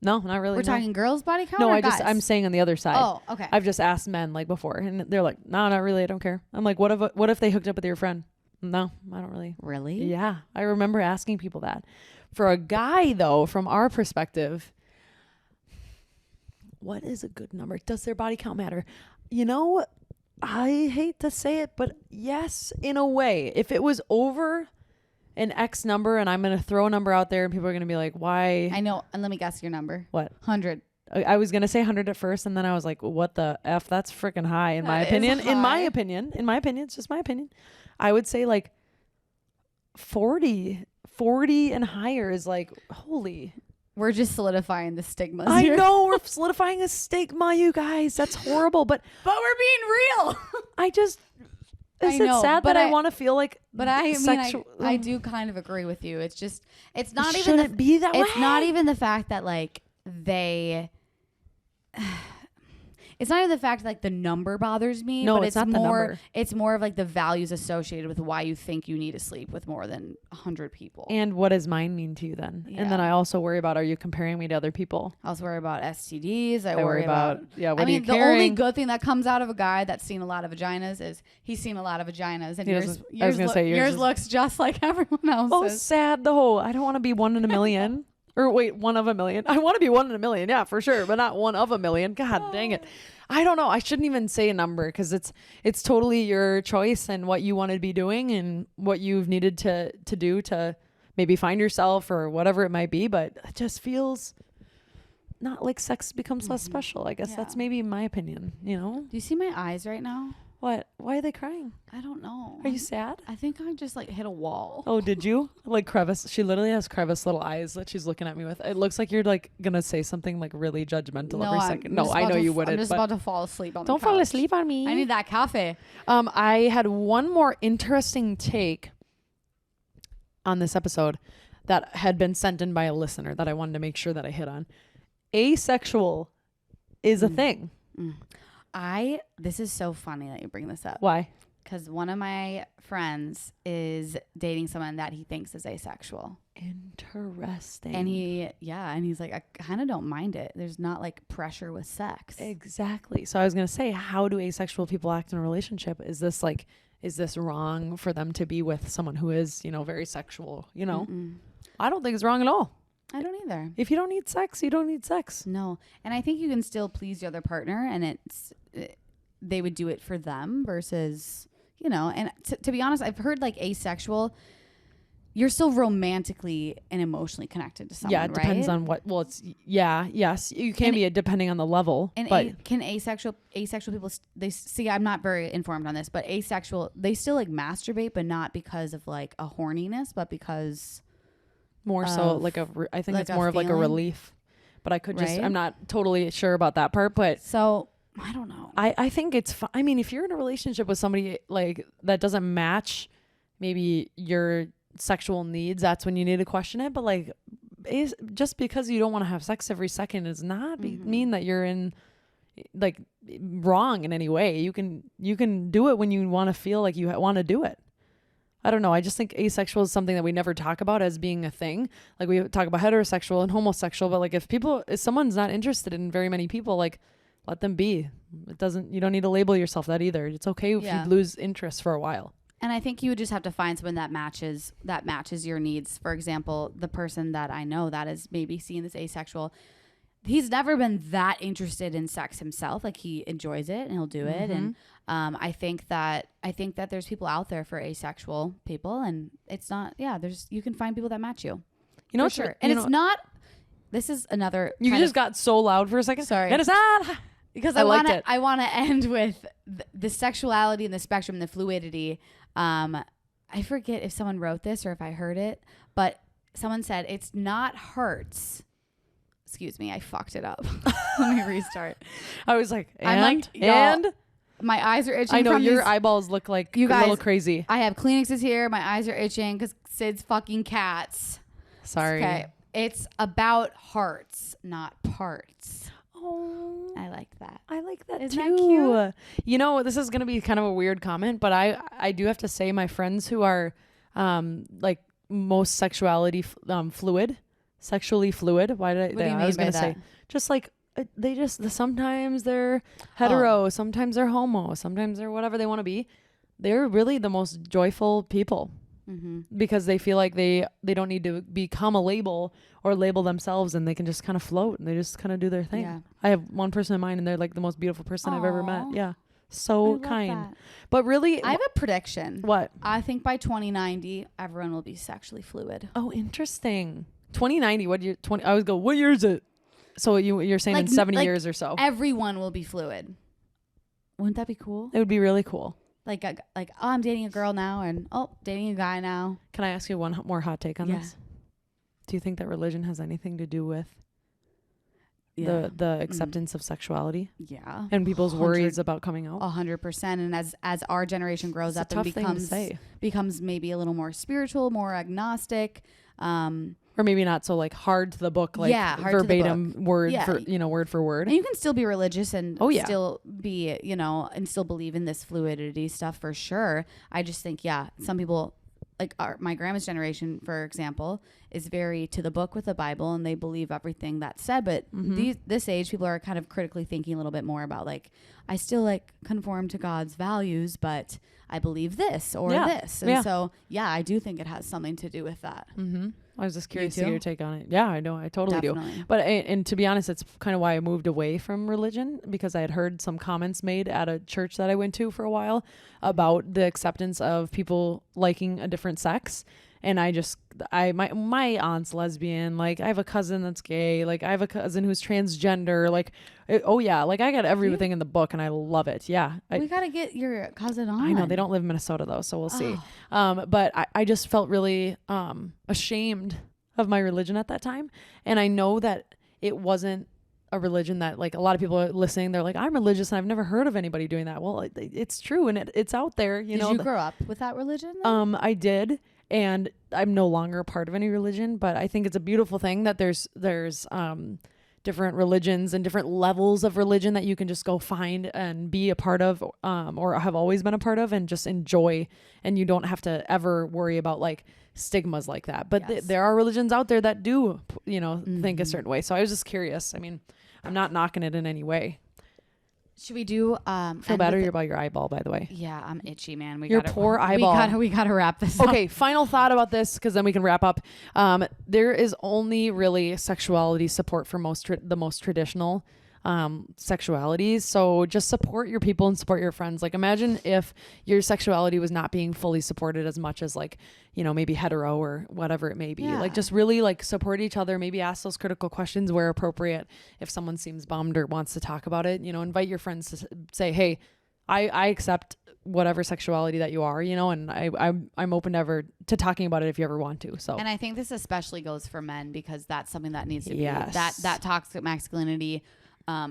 no, not really. We're no. talking girls' body count. No, or guys? I'm saying on the other side. Oh, okay. I've just asked men like before, and they're like, no, not really. I don't care. I'm like, what if they hooked up with your friend? No, I don't really. Really? Yeah, I remember asking people that. For a guy, though, from our perspective, what is a good number? Does their body count matter? You know, I hate to say it, but yes, in a way. If it was over an X number and I'm going to throw a number out there and people are going to be like, why? I know. And let me guess your number. What? 100. I was going to say 100 at first, and then I was like, what the F? That's freaking high in my That is opinion. In my high. opinion, it's just my opinion. I would say like 40 and higher is like, holy. We're just solidifying the stigmas I here. know we're solidifying a stigma, you guys. That's horrible. But But we're being real. I just, I is it know, sad but that I want to feel like But I sexual? mean, I do kind of agree with you. It's just, it's not It even shouldn't be that it's way. not even the fact that like they it's not even the fact like the number bothers me, No, but it's not the number. it's more of like the values associated with why you think you need to sleep with more than 100 people. And what does mine mean to you then? And then Yeah. I also worry about, are you comparing me to other people? I also worry about STDs. I I worry about what I are you mean, the only carrying? good thing that comes out of a guy that's seen a lot of vaginas is he's seen a lot of vaginas, and He yours, doesn't- I was gonna say yours yours is- looks just like everyone else's. Oh, sad though. I don't want to be one in a million. Or wait, one of a million. I want to be one in a million, yeah, for sure, but not one of a million. God dang it. I don't know. I shouldn't even say a number because it's totally your choice and what you want to be doing and what you've needed to do to maybe find yourself or whatever it might be. But it just feels not like sex becomes less special. I guess that's Yeah. maybe my opinion. You know Do you see my eyes right now? what? Why are they crying? I don't know. Are you sad? I think I just like hit a wall. Oh, did you? Like crevice. She literally has crevice little eyes that she's looking at me with. It looks like you're like gonna say something like really judgmental every second. No, I know you wouldn't. I'm just but about to fall asleep on don't the couch. fall asleep on me. I need that cafe. I had one more interesting take on this episode that had been sent in by a listener that I wanted to make sure that I hit on. Asexual is a thing. This is so funny that you bring this up. Why? Because one of my friends is dating someone that he thinks is asexual. Interesting. And he's like, I kind of don't mind it. There's not like pressure with sex. Exactly. So I was gonna say, how do asexual people act in a relationship? Is this wrong for them to be with someone who is, very sexual? I don't think it's wrong at all. I don't either. If you don't need sex, you don't need sex. No. And I think you can still please the other partner, and they would do it for them versus, and to be honest, I've heard like asexual, you're still romantically and emotionally connected to someone, Yeah, it depends right? on what. Well, yes, you can be depending on the level. And but can asexual people, they see, I'm not very informed on this, but asexual, they still like masturbate, but not because of like a horniness, but because more so of, like I think like it's a more of like a feeling. relief. But I could just, Right? I'm not totally sure about that part. But so I don't know. I think it's fine. I mean, if you're in a relationship with somebody like that doesn't match maybe your sexual needs, that's when you need to question it. But like just because you don't want to have sex every second does not mean that you're in like wrong in any way. You can do it when you want to feel like you want to do it. I don't know. I just think asexual is something that we never talk about as being a thing. Like we talk about heterosexual and homosexual, but like if someone's not interested in very many people, like let them be. You don't need to label yourself that either. It's okay if you lose interest for a while. And I think you would just have to find someone that matches your needs. For example, the person that I know that is maybe seen as asexual, he's never been that interested in sex himself. Like he enjoys it and he'll do it. And I think that there's people out there for asexual people, and it's not. Yeah, you can find people that match you. You know, for sure. And it's not. This is another. You just got so loud for a second. Sorry. And it's not. Because I want to end with the sexuality and the spectrum, the fluidity. I forget if someone wrote this or if I heard it, but someone said it's not hurts. Excuse me, I fucked it up. Let me restart. I was like, and my eyes are itching. I know your eyeballs look like a little crazy. I have Kleenexes here. My eyes are itching because Syd's fucking cats. Sorry. Okay, it's about hearts, not parts. Oh, I like that. I like that Isn't too. that cute? You know, this is going to be kind of a weird comment, but I do have to say my friends who are like most sexuality fluid, sexually fluid. Why did What do you mean I was by going to that? say just like sometimes they're hetero, sometimes they're homo, sometimes they're whatever they want to be. They're really the most joyful people. Because they feel like they don't need to become a label or label themselves, and they can just kind of float and they just kind of do their thing. Yeah. I have one person in mind, and they're like the most beautiful person I've ever met. Yeah. So kind. That. But really, I have a prediction. What? I think by 2090, everyone will be sexually fluid. Oh, interesting. 2090. What year? I always go, what year is it? So you're saying like, in 70 years or so. Everyone will be fluid. Wouldn't that be cool? It would be really cool. Like, oh, I'm dating a girl now, and dating a guy now. Can I ask you one more hot take on this? Do you think that religion has anything to do with the acceptance of sexuality? Yeah. And people's worries about coming out? 100%. And as our generation grows up and becomes maybe a little more spiritual, more agnostic, or maybe not so like hard to the book, like verbatim word for word for word. And you can still be religious and still be, and still believe in this fluidity stuff for sure. I just think, some people like my grandma's generation, for example, is very to the book with the Bible, and they believe everything that's said. But this age, people are kind of critically thinking a little bit more about like, I still like conform to God's values, but I believe this or this. And so, I do think it has something to do with that. I was just curious to get your take on it. Yeah, I know. I totally do. But and to be honest, it's kind of why I moved away from religion, because I had heard some comments made at a church that I went to for a while about the acceptance of people liking a different sex. And my aunt's lesbian, like I have a cousin that's gay, like I have a cousin who's transgender, like, like I got everything in the book and I love it. Yeah. We got to get your cousin on. I know they don't live in Minnesota though, so we'll see. But I just felt really ashamed of my religion at that time. And I know that it wasn't a religion that like a lot of people are listening. They're like, I'm religious and I've never heard of anybody doing that. Well, it's true. And it's out there, Did you grow up with that religion then? I did. And I'm no longer a part of any religion, but I think it's a beautiful thing that there's different religions and different levels of religion that you can just go find and be a part of, or have always been a part of, and just enjoy. And you don't have to ever worry about like stigmas like that. But there are religions out there that do, think a certain way. So I was just curious. I mean, I'm not knocking it in any way. Should we do feel better about your eyeball, by the way? Yeah, I'm itchy, man. Your poor eyeball. We gotta wrap this up. Okay, final thought about this, because then we can wrap up. There is only really sexuality support for the most traditional sexualities. So just support your people and support your friends. Like imagine if your sexuality was not being fully supported as much as like, maybe hetero or whatever it may be. Like just really like support each other. Maybe ask those critical questions where appropriate. If someone seems bummed or wants to talk about it, invite your friends to say, hey, I accept whatever sexuality that you are, and I'm open to talking about it if you ever want to. So, and I think this especially goes for men, because that's something that needs to be that toxic masculinity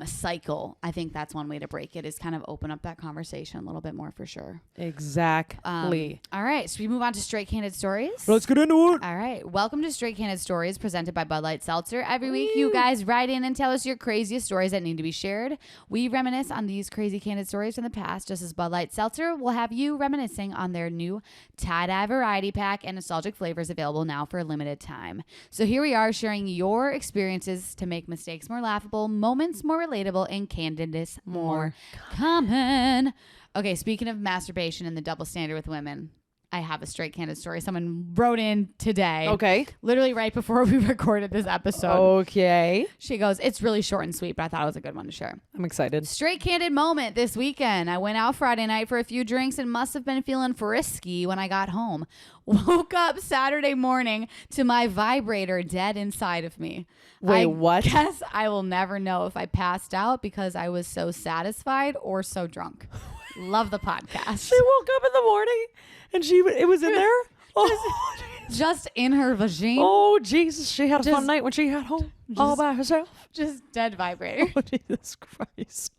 cycle. I think that's one way to break it, is kind of open up that conversation a little bit more, for sure. Exactly. All right. So we move on to Straight Candid Stories. Let's get into it. All right. Welcome to Straight Candid Stories, presented by Bud Light Seltzer. Every week, you guys write in and tell us your craziest stories that need to be shared. We reminisce on these crazy candid stories from the past, just as Bud Light Seltzer will have you reminiscing on their new tie-dye variety pack and nostalgic flavors available now for a limited time. So here we are, sharing your experiences to make mistakes more laughable, moments more relatable, and candidness more common. Okay, speaking of masturbation and the double standard with women, I have a straight candid story. Someone wrote in today. Okay. Literally right before we recorded this episode. Okay. She goes, it's really short and sweet, but I thought it was a good one to share. I'm excited. Straight candid moment this weekend. I went out Friday night for a few drinks and must have been feeling frisky when I got home. Woke up Saturday morning to my vibrator dead inside of me. Wait, I what? guess I will never know if I passed out because I was so satisfied or so drunk. Love the podcast. She woke up in the morning and it was in there. Oh, Just in her vagina. oh Jesus! She had a fun night when she got home all by herself. Just dead vibrator. Oh Jesus Christ!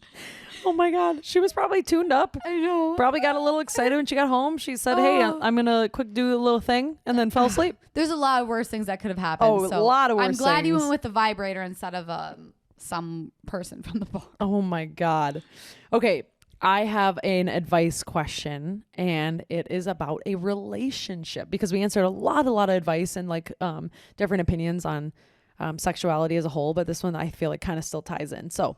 Oh my God! She was probably tuned up. I know. Probably got a little excited when she got home. She said, "Hey, I'm gonna quick do a little thing," and then fell asleep. There's a lot of worse things that could have happened. Oh, a lot of worse I'm glad you things. went with the vibrator instead of some person from the bar. Oh my God! Okay. I have an advice question, and it is about a relationship, because we answered a lot of advice and like different opinions on sexuality as a whole, but this one I feel like kind of still ties in. So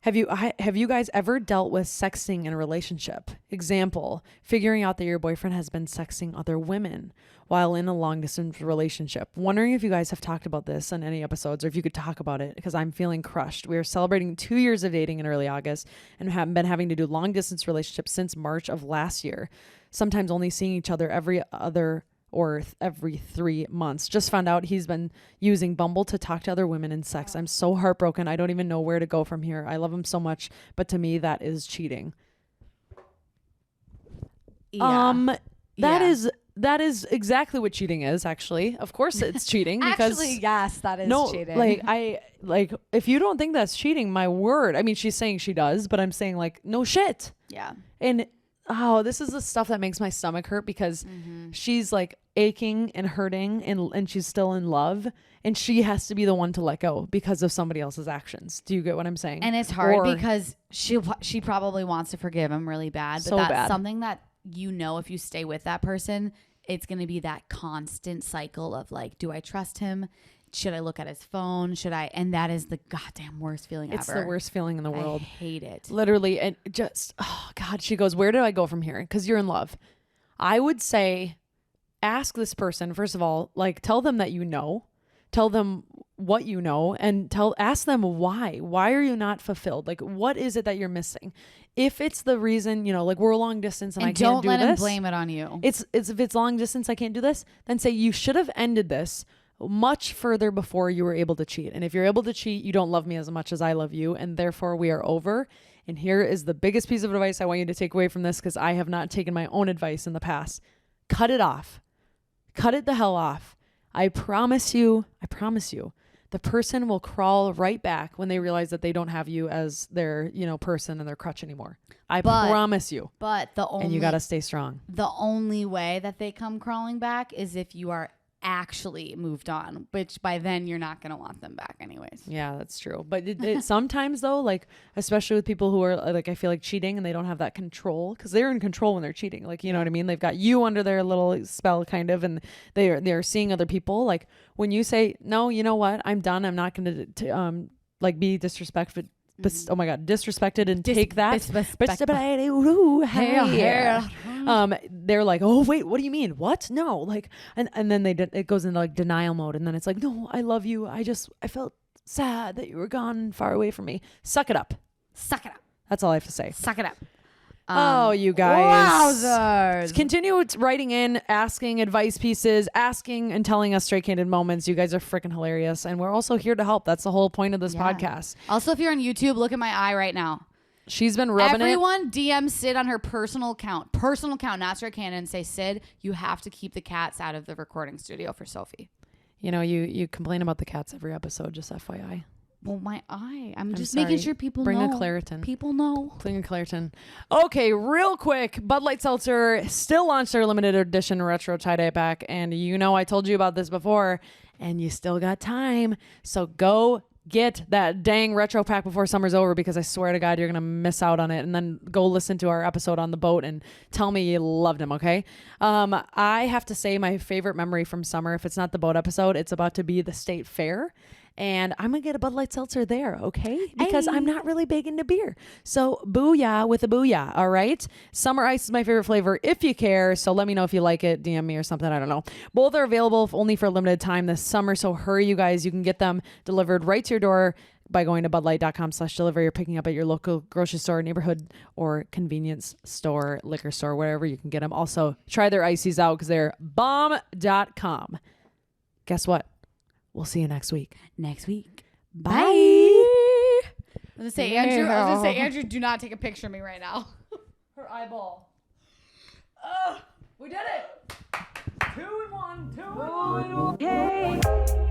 have you guys ever dealt with sexting in a relationship? Example, figuring out that your boyfriend has been sexting other women while in a long distance relationship. Wondering if you guys have talked about this on any episodes, or if you could talk about it, because I'm feeling crushed. We are celebrating 2 years of dating in early August and have been having to do long distance relationships since March of last year. Sometimes only seeing each other every 3 months. Just found out he's been using Bumble to talk to other women in sex. I'm so heartbroken. I don't even know where to go from here. I love him so much, but to me that is cheating. Yeah. That is exactly what cheating is, actually. Of course it's cheating, because Actually, yes, that is cheating. If you don't think that's cheating, my word. I mean, she's saying she does, but I'm saying like, no shit. Yeah. And this is the stuff that makes my stomach hurt, because she's like aching and hurting and she's still in love, and she has to be the one to let go because of somebody else's actions. Do you get what I'm saying? And it's hard because she probably wants to forgive him really bad, but So that's bad. something that, you know, if you stay with that person, it's going to be that constant cycle of like, do I trust him? Should I look at his phone? Should I? And that is the goddamn worst feeling it's ever. the worst feeling in the world. I hate it. Literally. And just, oh God, she goes, where do I go from here? Because you're in love. I would say, ask this person, first of all, like, tell them that you know, tell them what you know, and ask them why are you not fulfilled? Like, what is it that you're missing? If it's the reason, like, we're long distance and I can't do this. Don't let him blame it on you. It's if it's long distance, I can't do this, then say you should have ended this much further before you were able to cheat. And if you're able to cheat, you don't love me as much as I love you, and therefore we are over. And here is the biggest piece of advice I want you to take away from this, because I have not taken my own advice in the past. Cut it off. Cut it the hell off. I promise you, the person will crawl right back when they realize that they don't have you as their, person and their crutch anymore. I promise you. But and you got to stay strong. The only way that they come crawling back is if you are actually moved on, which by then you're not going to want them back anyways. Yeah, that's true. But it sometimes though, like, especially with people who are like, I feel like cheating and they don't have that control, because they're in control when they're cheating. Like, you know what I mean? They've got you under their little spell kind of, and they're seeing other people. Like, when you say, no, you know what? I'm done. I'm not going to like be disrespectful. Oh my God, disrespected and take that. They're like, oh wait, what do you mean? What? No, like, and then it goes into like denial mode, and then it's like, no, I love you. I felt sad that you were gone far away from me. Suck it up. Suck it up. That's all I have to say. Suck it up. You guys. Wowzers. Continue writing in, asking advice pieces, asking and telling us straight candid moments. You guys are freaking hilarious. And we're also here to help. That's the whole point of this podcast. Also, if you're on YouTube, look at my eye right now. She's been rubbing Everyone DM Syd on her personal account, not Straight Candid, and say, Syd, you have to keep the cats out of the recording studio for Sophie. You complain about the cats every episode, just FYI. Well, my eye. I'm just sorry. making sure people Bring know. a Claritin. People know. Bring a Claritin. Okay, real quick. Bud Light Seltzer still launched their limited edition retro tie-dye pack. And you know I told you about this before. And you still got time. So go get that dang retro pack before summer's over, because I swear to God, you're going to miss out on it. And then go listen to our episode on the boat and tell me you loved them, okay? I have to say my favorite memory from summer, if it's not the boat episode, it's about to be the state fair. And I'm going to get a Bud Light Seltzer there, okay? Because I'm not really big into beer. So booyah with a booyah, all right? Summer Ice is my favorite flavor if you care. So let me know if you like it. DM me or something. I don't know. Both are available only for a limited time this summer. So hurry, you guys. You can get them delivered right to your door by going to budlight.com/delivery or picking up at your local grocery store, neighborhood, or convenience store, liquor store, wherever you can get them. Also, try their ices out because they're bomb.com. Guess what? We'll see you next week. Bye. I was gonna say, Andrew, do not take a picture of me right now. Her eyeball. We did it. 2 and 1. 2 and 1. Okay.